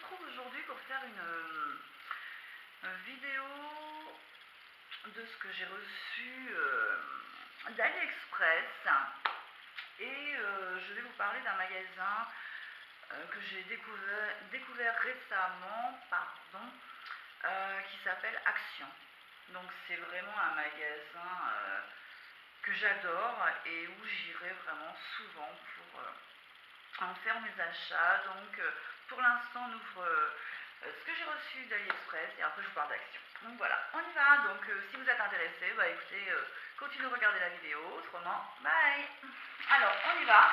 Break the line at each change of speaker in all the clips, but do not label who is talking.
retrouve aujourd'hui pour faire une vidéo de ce que j'ai reçu d'AliExpress. Et je vais vous parler d'un magasin que j'ai découvert récemment, qui s'appelle Action. Donc c'est vraiment un magasin que j'adore et où j'irai vraiment souvent pour en faire mes achats. Donc pour l'instant on ouvre ce que j'ai reçu d'AliExpress et après je vous parle d'Action. Donc voilà, on y va. Donc si vous êtes intéressé, écoutez, continuez de regarder la vidéo, autrement, bye. Alors on y va.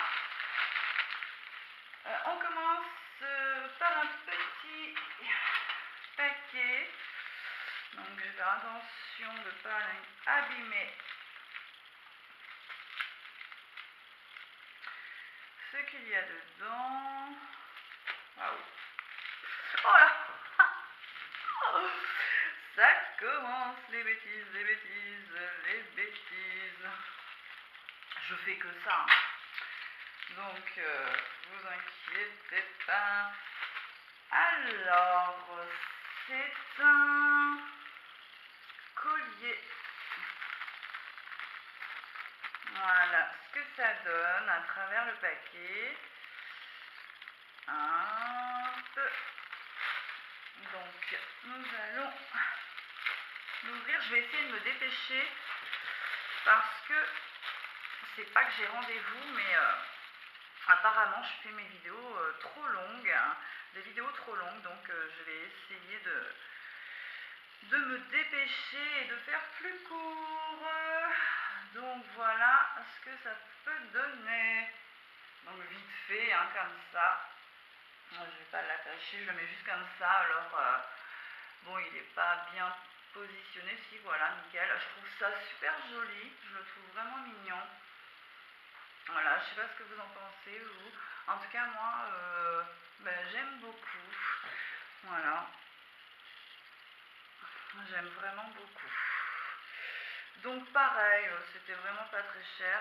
On commence par un petit paquet. Donc je vais faire attention de ne pas abîmer ce qu'il y a dedans. Waouh. Oh là. Ça commence, les bêtises, les bêtises, les bêtises. Je fais que ça. Donc, vous inquiétez pas. Alors, c'est un collier. Voilà ce que ça donne à travers le paquet. Hop. Donc, nous allons l'ouvrir. Je vais essayer de me dépêcher parce que c'est pas que j'ai rendez-vous, mais apparemment je fais mes vidéos trop longues, hein, des vidéos trop longues, donc je vais essayer de me dépêcher et de faire plus court. Donc voilà ce que ça peut donner. Donc vite fait, hein, comme ça. Je ne vais pas l'attacher, je le mets juste comme ça. Alors bon, il n'est pas bien positionné, si voilà, nickel. Je trouve ça super joli, je le trouve vraiment mignon. Voilà, je sais pas ce que vous en pensez, vous. En tout cas, moi, j'aime beaucoup. Voilà. J'aime vraiment beaucoup. Donc pareil, c'était vraiment pas très cher.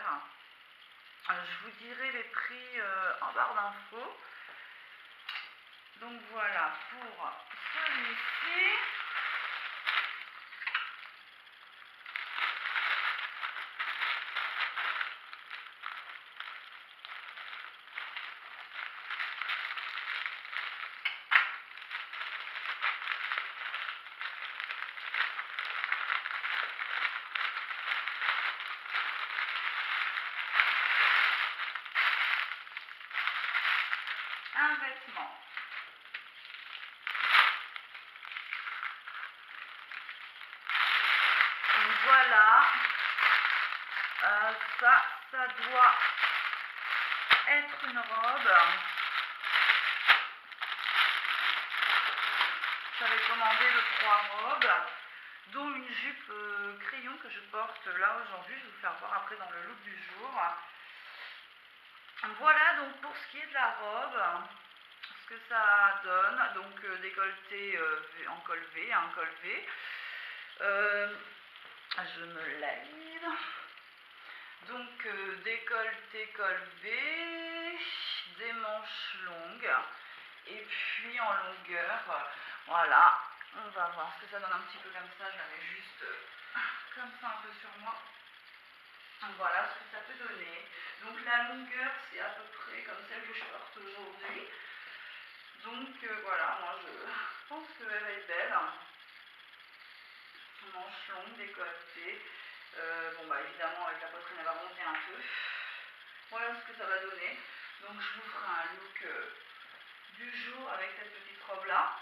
Je vous dirai les prix en barre d'infos. Donc voilà pour celui-ci. Un vêtement. Donc voilà, ça doit être une robe. J'avais commandé 3 robes, dont une jupe crayon que je porte là aujourd'hui. Je vais vous faire voir après dans le look du jour. Voilà donc pour ce qui est de la robe, ce que ça donne. Donc décolleté en col V, un col V. Je me la livre. Donc décolleté col V, des manches longues et puis en longueur. Voilà, on va voir ce que ça donne un petit peu comme ça. Je la mets juste comme ça un peu sur moi. Voilà ce que ça peut donner. Donc la longueur c'est à peu près comme celle que je porte aujourd'hui. Donc voilà, moi je pense qu'elle va être belle. Manche longue, décolletée. Évidemment avec la poitrine elle va monter un peu. Voilà ce que ça va donner. Donc je vous ferai un look du jour avec cette petite robe là.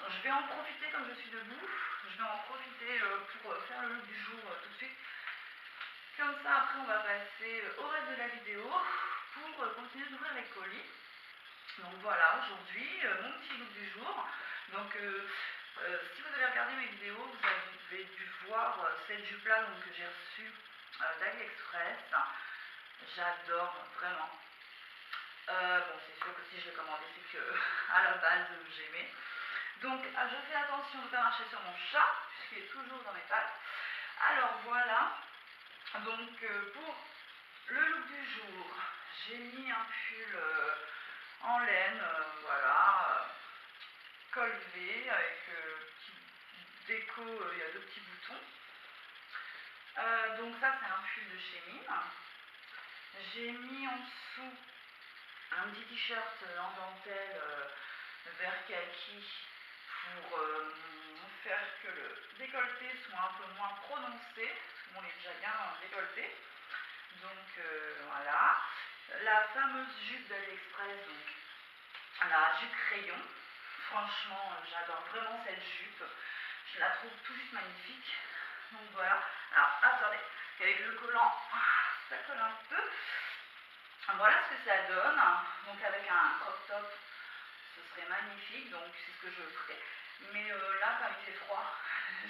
Je vais en profiter comme je suis debout. Je vais en profiter pour faire le look du jour tout de suite. Comme ça après on va passer au reste de la vidéo pour continuer d'ouvrir les colis. Donc voilà, aujourd'hui mon petit look du jour. Donc si vous avez regardé mes vidéos, vous avez dû voir cette jupe là que j'ai reçue d'AliExpress. J'adore vraiment. C'est sûr que si je l'ai commandé, c'est que à la base j'aimais. Donc je fais attention de ne pas marcher sur mon chat, puisqu'il est toujours dans mes pattes. Alors voilà. Donc pour le look du jour, j'ai mis un pull en laine, voilà. col V avec petit déco, il y a 2 petits boutons. Donc ça c'est un pull de chez Mime. J'ai mis en dessous un petit t-shirt en dentelle vert kaki pour faire que le décolleté soit un peu moins prononcé, parce que bon, on est déjà bien dans le décolleté. Donc voilà, la fameuse jupe d'AliExpress, donc la jupe crayon. Franchement, j'adore vraiment cette jupe, je la trouve tout juste magnifique. Donc voilà, alors attendez, avec le collant, ça colle un peu. Voilà ce que ça donne, donc avec un crop top, ce serait magnifique, donc c'est ce que je ferai. Mais là, comme il fait froid,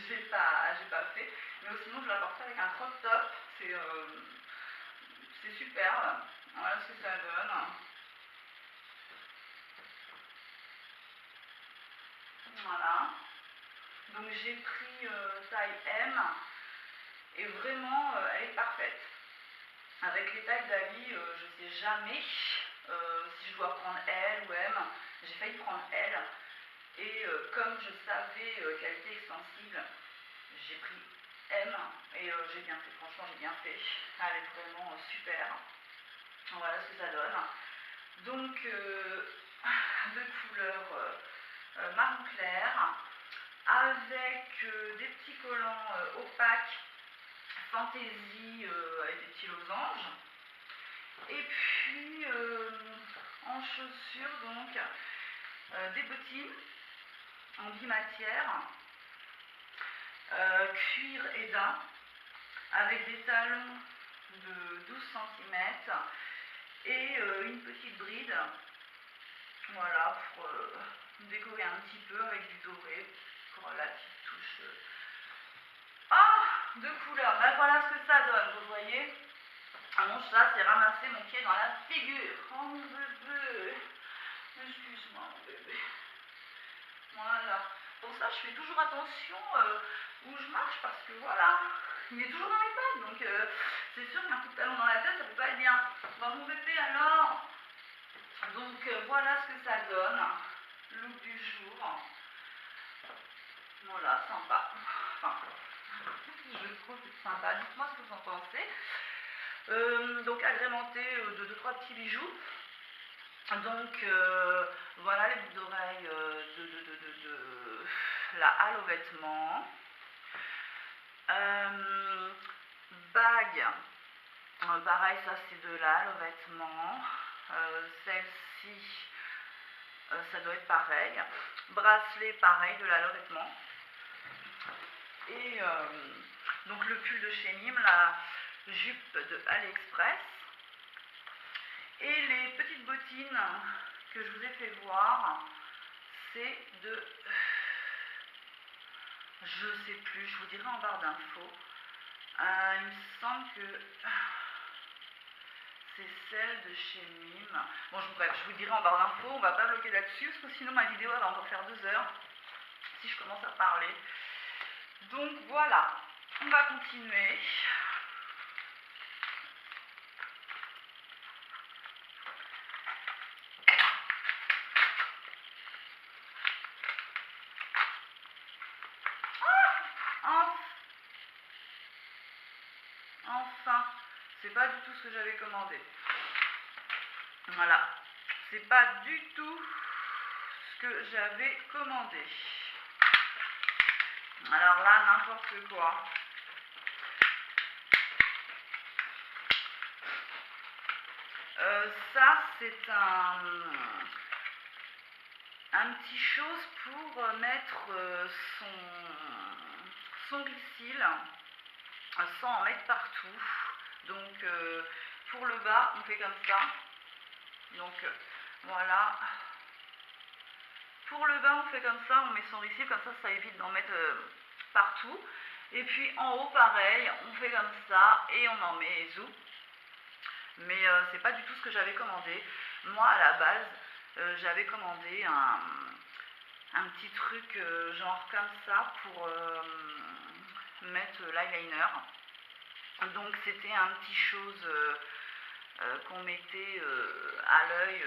j'ai pas fait. Mais sinon, je la porte avec un crop top, c'est super. Voilà ce que ça donne. Voilà. Donc j'ai pris taille M et vraiment, elle est parfaite. Avec les tailles d'Ali, je ne sais jamais si je dois prendre L ou M. J'ai failli prendre L. Et comme je savais qu'elle était extensible, j'ai pris M et j'ai bien fait, franchement j'ai bien fait. Elle est vraiment super. Voilà ce que ça donne. Donc de couleur marron clair avec des petits collants opaques fantaisie avec des petits losanges. Et puis en chaussures donc des bottines en bimatière, cuir et daim, avec des talons de 12 cm et une petite bride, voilà, pour décorer un petit peu avec du doré, pour la petite touche de couleur. Ben voilà ce que ça donne, vous voyez. Mon chat s'est ramassé mon pied dans la figure. Oh mon bébé, excuse-moi mon bébé. Voilà. Pour ça, je fais toujours attention où je marche parce que voilà, il est toujours dans mes pattes. Donc c'est sûr qu'un coup de talon dans la tête, ça peut pas être bien. Bon, mon bébé alors. Donc voilà ce que ça donne. Look du jour. Voilà, sympa. Enfin, je trouve sympa. Dites-moi ce que vous en pensez. Donc agrémenté de 2-3 petits bijoux. Donc voilà les boucles d'oreilles de la halle aux vêtements. Bague, pareil, ça c'est de la halle aux vêtements. Celle-ci, ça doit être pareil. Bracelet, pareil, de la halle aux vêtements. Et donc le pull de chez Mime, la jupe de AliExpress. Et les petites bottines que je vous ai fait voir, c'est de... Je sais plus, je vous dirai en barre d'infos. Il me semble que c'est celle de chez Mime. Bon, bref, je vous dirai en barre d'infos, on va pas bloquer là-dessus, parce que sinon ma vidéo elle va encore faire 2 heures, si je commence à parler. Donc voilà, on va continuer. Enfin, c'est pas du tout ce que j'avais commandé. Voilà, c'est pas du tout ce que j'avais commandé. Alors là, n'importe quoi. Ça, c'est un petit chose pour mettre son glycile sans en mettre partout. Donc pour le bas, on fait comme ça. Donc voilà. Pour le bas, on fait comme ça, on met son glycile, comme ça évite d'en mettre partout. Et puis en haut, pareil, on fait comme ça et on en met zou. Mais c'est pas du tout ce que j'avais commandé. Moi, à la base, j'avais commandé un petit truc genre comme ça pour mettre l'eyeliner. Donc c'était un petit chose qu'on mettait à l'œil,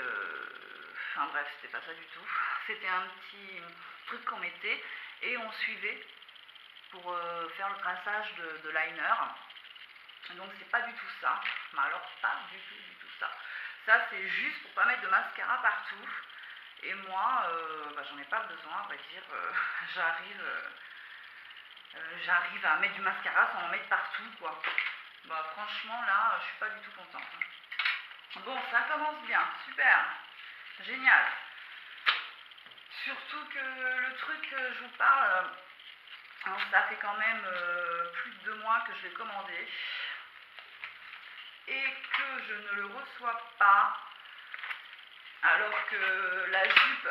enfin bref, c'était pas ça du tout. C'était un petit truc qu'on mettait et on suivait pour faire le traçage de liner. Donc c'est pas du tout ça, mais alors pas du tout ça. Ça c'est juste pour pas mettre de mascara partout. Et moi, j'en ai pas besoin, on va dire, j'arrive à mettre du mascara sans en mettre partout, quoi. Bah franchement là, je suis pas du tout contente. Bon, ça commence bien, super, génial. Surtout que le truc que je vous parle, ça fait quand même plus de 2 mois que je l'ai commandé et que je ne le reçois pas, alors que la jupe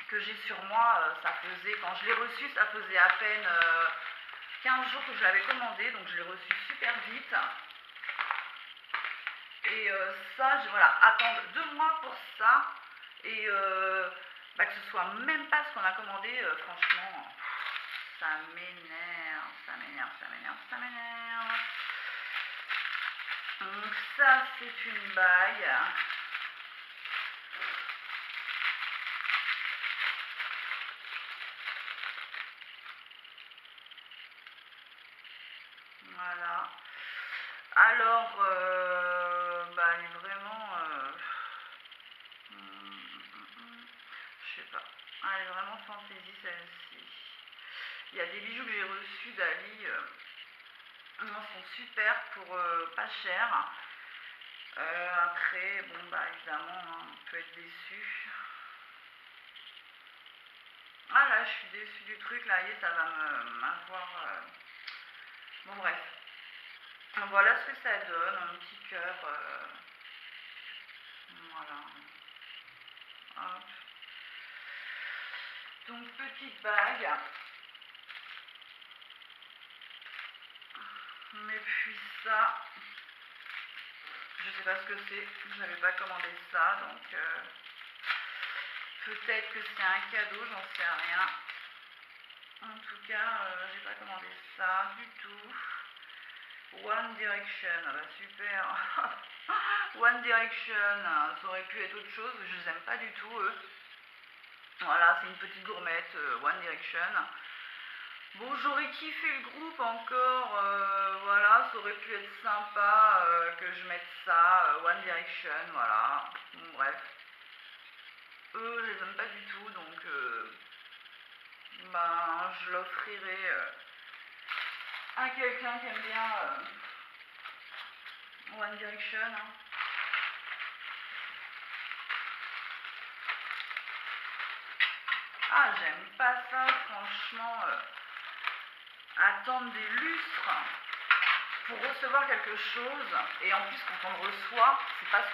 que j'ai sur moi, ça faisait, quand je l'ai reçue, ça faisait à peine 15 jours que je l'avais commandé, donc je l'ai reçu super vite. Et ça, voilà, attendre 2 mois pour ça, et que ce soit même pas ce qu'on a commandé, franchement, ça m'énerve, ça m'énerve, ça m'énerve, ça m'énerve. Donc ça, c'est une bague. Voilà. Alors, elle est vraiment... je sais pas. Elle est vraiment fantaisie celle-ci. Il y a des bijoux que j'ai reçus d'Ali. Ils sont super pour pas cher. Après, bon évidemment, hein, on peut être déçu. Ah là, je suis déçue du truc, là, ça va m'avoir... Bon bref. Voilà ce que ça donne, un petit cœur. Voilà. Hop. Donc petite bague. Et puis ça, je sais pas ce que c'est, je n'avais pas commandé ça, donc peut-être que c'est un cadeau, j'en sais rien. En tout cas, j'ai pas commandé ça du tout. One Direction, ah bah super. One Direction, ça aurait pu être autre chose, je les aime pas du tout eux. Voilà, c'est une petite gourmette, One Direction. Bon, j'aurais kiffé le groupe encore, voilà, ça aurait pu être sympa que je mette ça, One Direction, voilà. Bon, bref. Eux, je les aime pas du tout, donc je l'offrirai à quelqu'un qui aime bien One Direction. Hein. Ah, j'aime pas ça, franchement. Attendre des lustres pour recevoir quelque chose, et en plus quand on le reçoit, c'est pas ce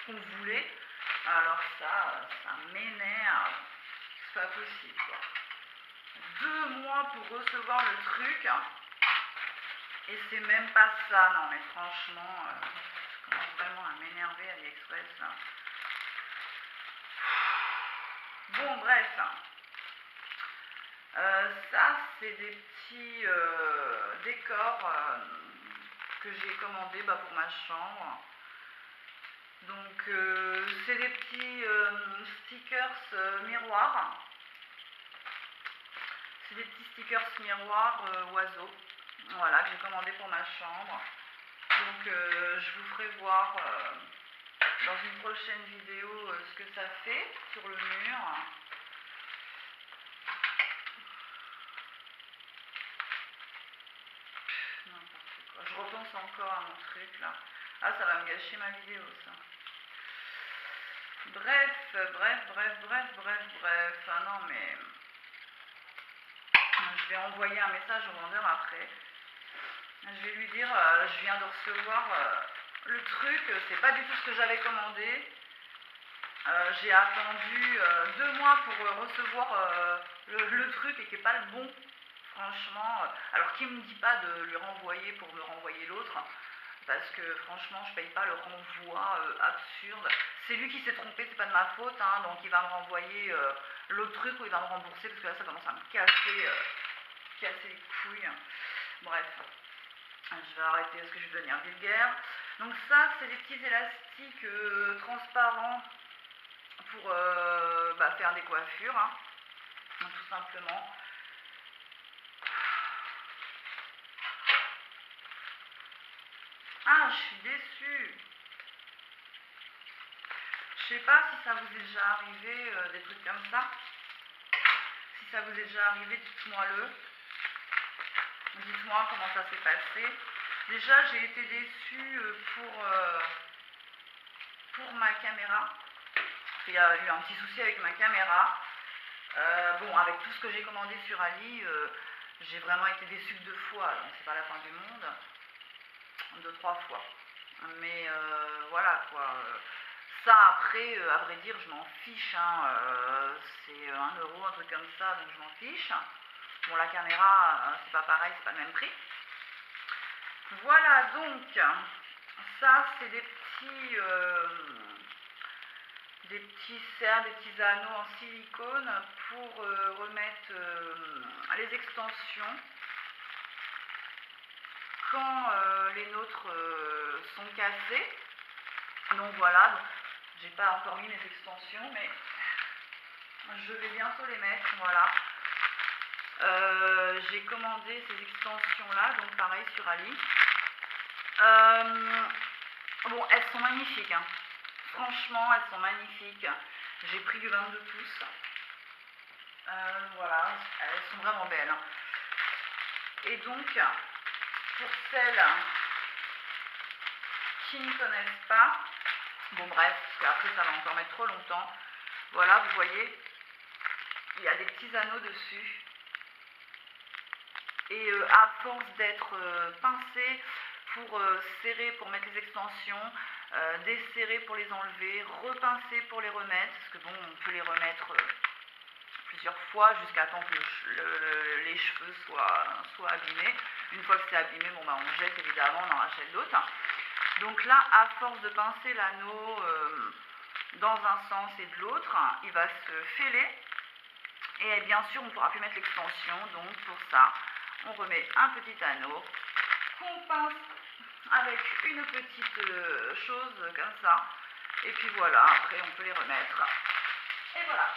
qu'on voulait. Alors ça m'énerve. C'est pas possible, quoi. 2 mois pour recevoir le truc, et c'est même pas ça. Non mais franchement, je commence vraiment à m'énerver AliExpress là. Bon bref, ça c'est des petits décors que j'ai commandés pour ma chambre. Donc c'est des petits stickers miroirs. C'est des petits stickers miroirs oiseaux. Voilà, que j'ai commandé pour ma chambre. Donc je vous ferai voir dans une prochaine vidéo ce que ça fait sur le mur. N'importe quoi. Je repense encore à mon truc là. Ah, ça va me gâcher ma vidéo ça. Bref. Ah non mais... Je vais envoyer un message au vendeur après. Je vais lui dire, je viens de recevoir le truc, c'est pas du tout ce que j'avais commandé. J'ai attendu 2 mois pour recevoir le truc et qui n'est pas le bon. Franchement, alors qui me dit pas de lui renvoyer pour me renvoyer l'autre, parce que franchement je paye pas le renvoi absurde. C'est lui qui s'est trompé, c'est pas de ma faute, hein, donc il va me renvoyer l'autre truc ou il va me rembourser, parce que là ça commence à me casser les couilles. Bref, je vais arrêter parce que je vais devenir vulgaire. Donc ça, c'est des petits élastiques transparents pour faire des coiffures, hein, tout simplement. Ah, je suis déçue. Je sais pas si ça vous est déjà arrivé, des trucs comme ça. Si ça vous est déjà arrivé, dites-moi-le. Dites-moi comment ça s'est passé. Déjà, j'ai été déçue pour ma caméra. Il y a eu un petit souci avec ma caméra. Bon, avec tout ce que j'ai commandé sur Ali, j'ai vraiment été déçue que 2 fois. Donc, c'est pas la fin du monde. 2-3 fois. Mais voilà quoi. Ça après, à vrai dire, je m'en fiche. Hein. C'est 1 euro, un truc comme ça, donc je m'en fiche. Bon, la caméra, c'est pas pareil, c'est pas le même prix. Voilà, donc, ça c'est des petits cercles, des petits anneaux en silicone pour remettre les extensions quand les nôtres sont cassés. Donc voilà, donc, j'ai pas encore mis mes extensions, mais je vais bientôt les mettre, voilà. J'ai commandé ces extensions là, donc pareil sur Ali. Bon, elles sont magnifiques, hein. Franchement, elles sont magnifiques. J'ai pris du 22 pouces. Voilà, elles sont vraiment belles, hein. Et donc, pour celles qui ne connaissent pas, bon bref, parce qu'après ça va encore mettre trop longtemps. Voilà, vous voyez, il y a des petits anneaux dessus. Et à force d'être pincé pour serrer, pour mettre les extensions, desserrer pour les enlever, repincer pour les remettre, parce que bon, on peut les remettre plusieurs fois jusqu'à temps que les cheveux soient abîmés. Une fois que c'est abîmé, bon, on jette évidemment, on en rachète d'autres. Donc là, à force de pincer l'anneau dans un sens et de l'autre, il va se fêler. Et bien sûr, on ne pourra plus mettre l'extension. Donc pour ça, on remet un petit anneau qu'on pince avec une petite chose comme ça. Et puis voilà, après on peut les remettre. Et voilà.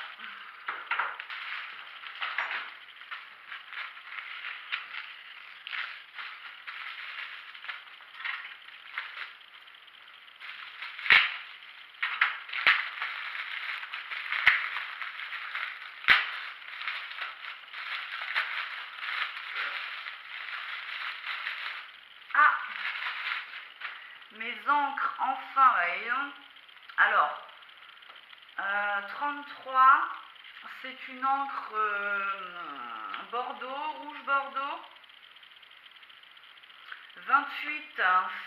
Ah, mes encres, enfin, voyons. Alors, 33, c'est une encre bordeaux, rouge bordeaux. 28,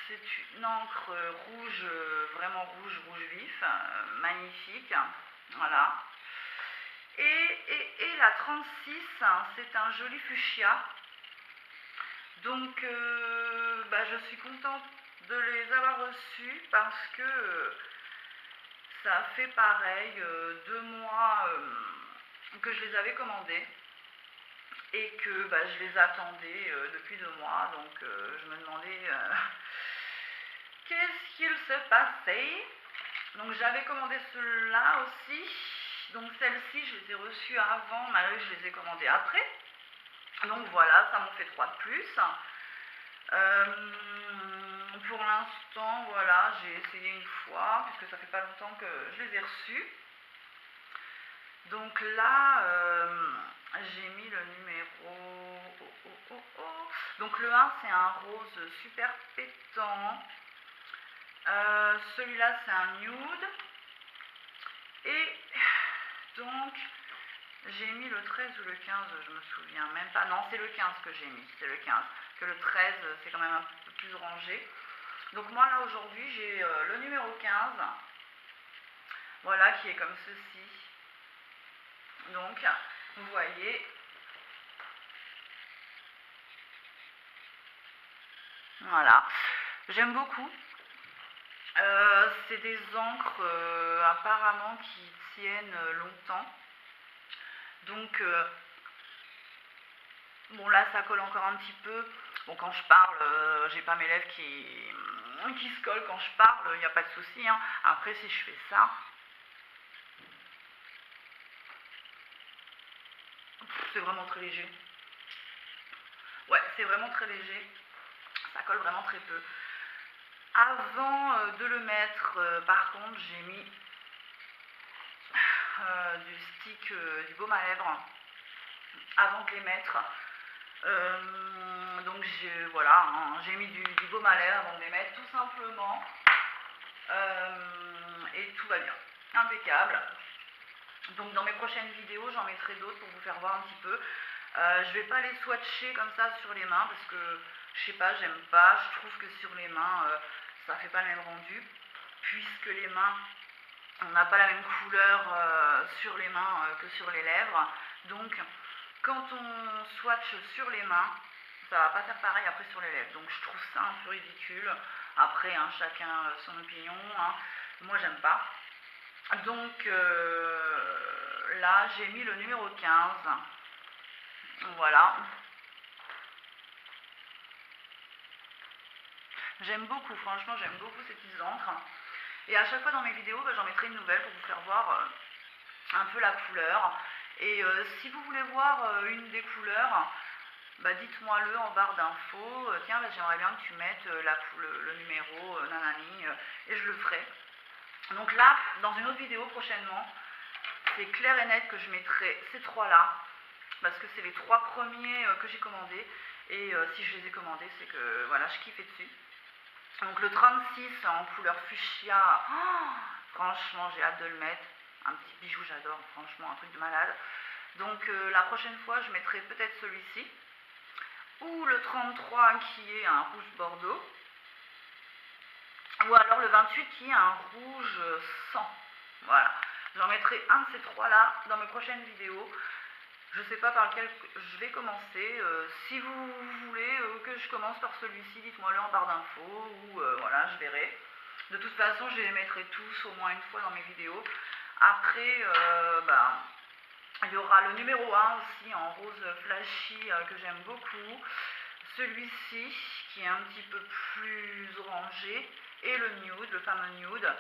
c'est une encre rouge, vraiment rouge, rouge vif, magnifique, voilà. Et la 36, c'est un joli fuchsia. Donc, je suis contente de les avoir reçus parce que ça fait pareil 2 mois que je les avais commandés et que je les attendais depuis 2 mois. Donc, je me demandais qu'est-ce qu'il se passait. Donc, j'avais commandé ceux-là aussi. Donc, celles-ci, je les ai reçues avant, malgré que je les ai commandées après. Donc voilà, ça m'en fait 3 de plus. Pour l'instant, voilà, j'ai essayé une fois, puisque ça fait pas longtemps que je les ai reçus. Donc là, j'ai mis le numéro... Donc le 1, c'est un rose super pétant. Celui-là, c'est un nude. Et donc... j'ai mis le 13 ou le 15, je me souviens même pas. Non, c'est le 15 que j'ai mis, c'est le 15. Que le 13, c'est quand même un peu plus rangé. Donc moi, là, aujourd'hui, j'ai le numéro 15. Voilà, qui est comme ceci. Donc, vous voyez. Voilà. J'aime beaucoup. C'est des encres, apparemment, qui tiennent longtemps. Donc, bon là ça colle encore un petit peu. Bon quand je parle, j'ai pas mes lèvres qui se collent quand je parle, il n'y a pas de souci. Hein. Après si je fais ça, c'est vraiment très léger. Ouais, c'est vraiment très léger. Ça colle vraiment très peu. Avant de le mettre, par contre, j'ai mis du stick, du baume à lèvres avant de les mettre. Donc voilà, hein, j'ai mis du baume à lèvres avant de les mettre, tout simplement. Et tout va bien. Impeccable. Donc dans mes prochaines vidéos, j'en mettrai d'autres pour vous faire voir un petit peu. Je vais pas les swatcher comme ça sur les mains parce que je sais pas, j'aime pas. Je trouve que sur les mains, ça fait pas le même rendu. Puisque les mains, on n'a pas la même couleur sur les mains que sur les lèvres. Donc quand on swatch sur les mains, ça va pas faire pareil après sur les lèvres. Donc je trouve ça un peu ridicule. Après, hein, chacun son opinion. Hein. Moi, j'aime pas. Donc là, j'ai mis le numéro 15. Voilà. J'aime beaucoup, franchement, j'aime beaucoup ces petites encres. Et à chaque fois dans mes vidéos, j'en mettrai une nouvelle pour vous faire voir un peu la couleur. Et si vous voulez voir une des couleurs, dites-moi le en barre d'infos. Tiens, j'aimerais bien que tu mettes le numéro nanani, et je le ferai. Donc là, dans une autre vidéo prochainement, c'est clair et net que je mettrai ces trois-là, parce que c'est les trois premiers que j'ai commandés. Et si je les ai commandés, c'est que voilà, je kiffais dessus. Donc le 36 en couleur fuchsia, oh, franchement j'ai hâte de le mettre. Un petit bijou, j'adore, franchement un truc de malade. Donc la prochaine fois je mettrai peut-être celui-ci. Ou le 33 qui est un rouge bordeaux. Ou alors le 28 qui est un rouge sang. Voilà, j'en mettrai un de ces trois là dans mes prochaines vidéos. Je ne sais pas par lequel je vais commencer. Si vous voulez que je commence par celui-ci, dites-moi-le en barre d'infos ou voilà, je verrai. De toute façon, je les mettrai tous au moins une fois dans mes vidéos. Après, il y aura le numéro 1 aussi en rose flashy que j'aime beaucoup. Celui-ci qui est un petit peu plus orangé. Et le nude, le fameux nude.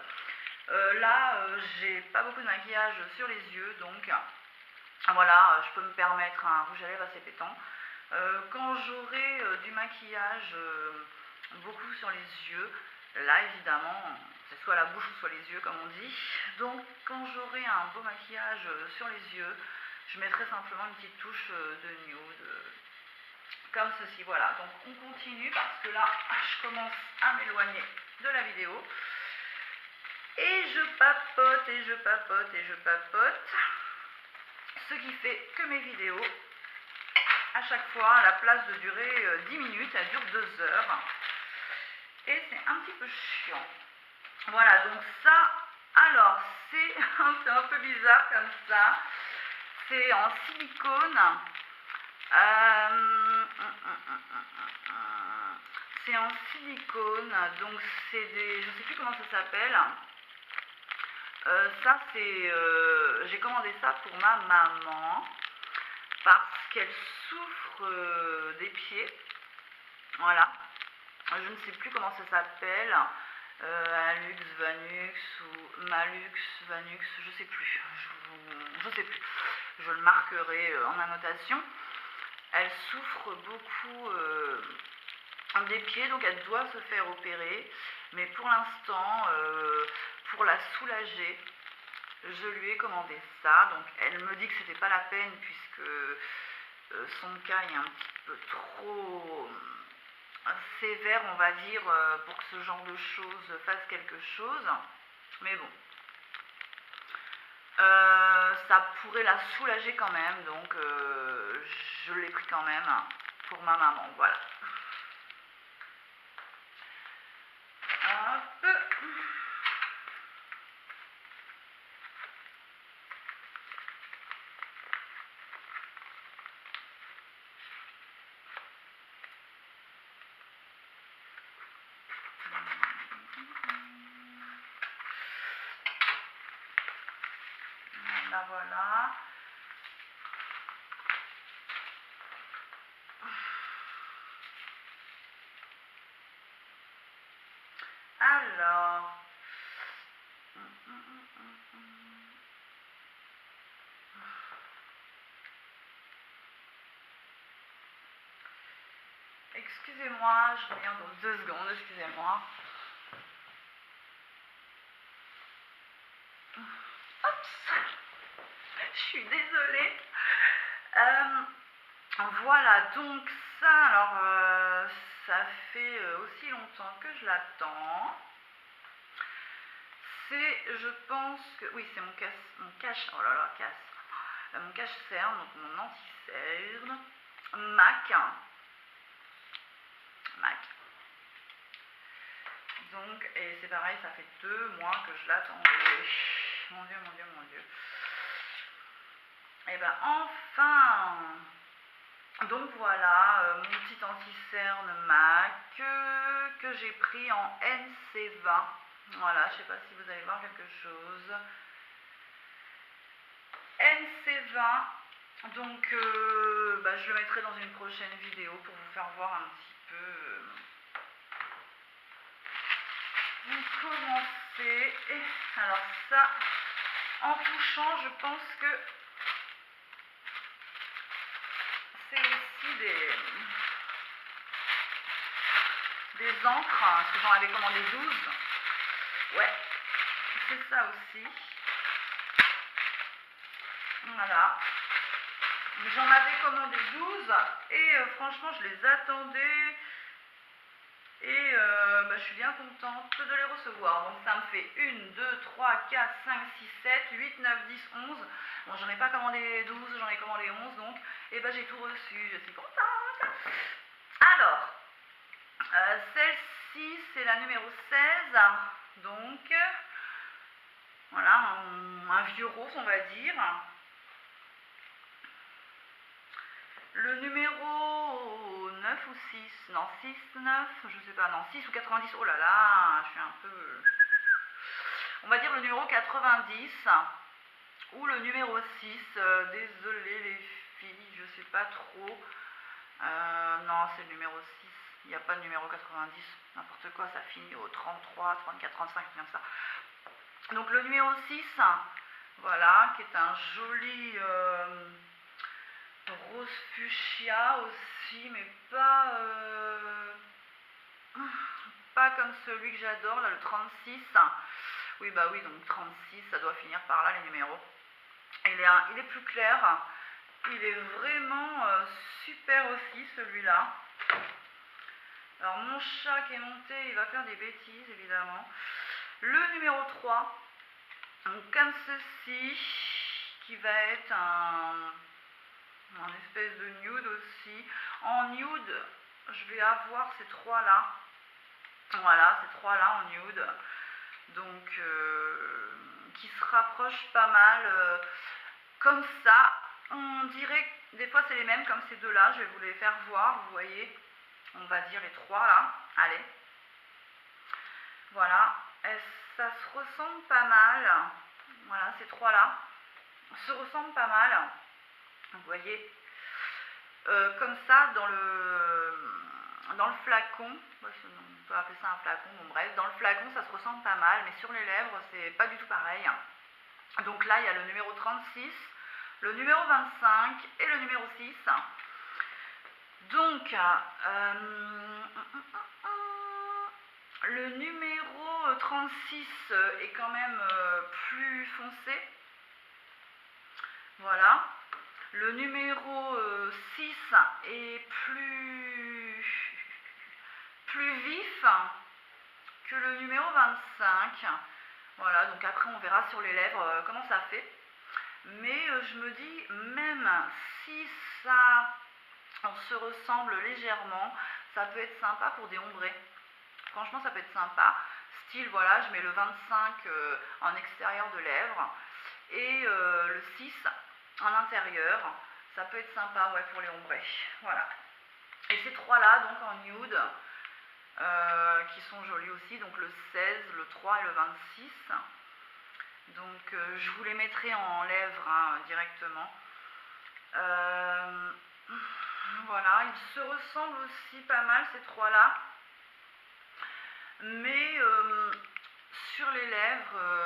Là, j'ai pas beaucoup de maquillage sur les yeux, donc voilà, je peux me permettre un rouge à lèvres assez pétant. Quand j'aurai du maquillage beaucoup sur les yeux, là évidemment, c'est soit la bouche ou soit les yeux comme on dit. Donc quand j'aurai un beau maquillage sur les yeux, je mettrai simplement une petite touche de nude, comme ceci, voilà. Donc on continue parce que là, je commence à m'éloigner de la vidéo. Et je papote, et je papote, et je papote. Ce qui fait que mes vidéos, à chaque fois, à la place de durer 10 minutes, elles durent 2 heures. Et c'est un petit peu chiant. Voilà, donc ça, alors, c'est un peu bizarre comme ça. C'est en silicone. C'est en silicone, donc c'est des... je ne sais plus comment ça s'appelle. Ça c'est... j'ai commandé ça pour ma maman parce qu'elle souffre des pieds. Voilà. Je ne sais plus comment ça s'appelle. Alux, Vanux ou Malux, Vanux, je sais plus. Je sais plus. Je le marquerai en annotation. Elle souffre beaucoup des pieds, donc elle doit se faire opérer. Mais pour l'instant, pour la soulager, je lui ai commandé ça. Donc elle me dit que c'était pas la peine puisque son cas est un petit peu trop sévère, on va dire, pour que ce genre de choses fasse quelque chose. Mais bon, ça pourrait la soulager quand même, donc je l'ai pris quand même pour ma maman, voilà. Hop. Là voilà. Alors, excusez-moi, je reviens dans 2 secondes, excusez-moi. Oups, je suis désolée. Voilà, donc ça, alors ça fait aussi longtemps que je l'attends. C'est, je pense que, oui, c'est mon cache, oh là là, mon cache-cerne, donc mon anti-cerne, MAC. Donc, et c'est pareil, ça fait 2 mois que je l'attendais. Mon Dieu, mon Dieu, mon Dieu. Et ben enfin. Donc voilà, mon petit anti-cerne MAC que j'ai pris en NC20. Voilà, je sais pas si vous allez voir quelque chose. NC20. Donc je le mettrai dans une prochaine vidéo pour vous faire voir un petit peu comment c'est. Alors ça, en touchant, je pense que c'est aussi des encres, parce que j'en avais commandé 12. Ouais, c'est ça aussi. Voilà. J'en avais commandé 12 et franchement je les attendais et je suis bien contente de les recevoir. Donc ça me fait 1, 2, 3, 4, 5, 6, 7, 8, 9, 10, 11. Bon, j'en ai pas commandé 12, j'en ai commandé 11 donc. Et j'ai tout reçu, je suis contente. Alors, celle-ci c'est la numéro 16. Donc, voilà, un vieux rose on va dire. Le numéro 9 ou 6, non 6, 9, je sais pas, non 6 ou 90, oh là là, je suis un peu... On va dire le numéro 90 ou le numéro 6, désolé les filles, je sais pas trop. Non, c'est le numéro 6, il n'y a pas de numéro 90, n'importe quoi, ça finit au 33, 34, 35, comme ça. Donc le numéro 6, voilà, qui est un joli... rose fuchsia aussi, mais pas comme celui que j'adore, là, le 36. Oui, bah oui, donc 36, ça doit finir par là, les numéros. Il est plus clair. Il est vraiment super aussi, celui-là. Alors, mon chat qui est monté, il va faire des bêtises, évidemment. Le numéro 3, donc comme ceci, qui va être un espèce de nude aussi. En nude, je vais avoir ces 3 là. Voilà, ces 3 là en nude. Donc, qui se rapprochent pas mal. Comme ça, on dirait que des fois c'est les mêmes comme ces 2 là. Je vais vous les faire voir, vous voyez. On va dire les 3 là. Allez. Voilà. Et ça se ressemble pas mal. Voilà, ces 3 là se ressemblent pas mal. Vous voyez, comme ça dans le flacon, on peut appeler ça un flacon, bon bref, dans le flacon ça se ressemble pas mal, mais sur les lèvres c'est pas du tout pareil. Donc là il y a le numéro 36, le numéro 25 et le numéro 6. Donc le numéro 36 est quand même plus foncé. Voilà. Le numéro 6 est plus vif que le numéro 25. Voilà, donc après on verra sur les lèvres comment ça fait. Mais je me dis, même si on se ressemble légèrement, ça peut être sympa pour des ombrés. Franchement, ça peut être sympa. Style, voilà, je mets le 25 en extérieur de lèvres et le 6 en intérieur. Ça peut être sympa, ouais, pour les ombrés. Voilà. Et ces 3 là, donc en nude, qui sont jolis aussi. Donc le 16, le 3 et le 26. Donc je vous les mettrai en lèvres directement. Voilà, ils se ressemblent aussi pas mal ces 3 là. Mais sur les lèvres...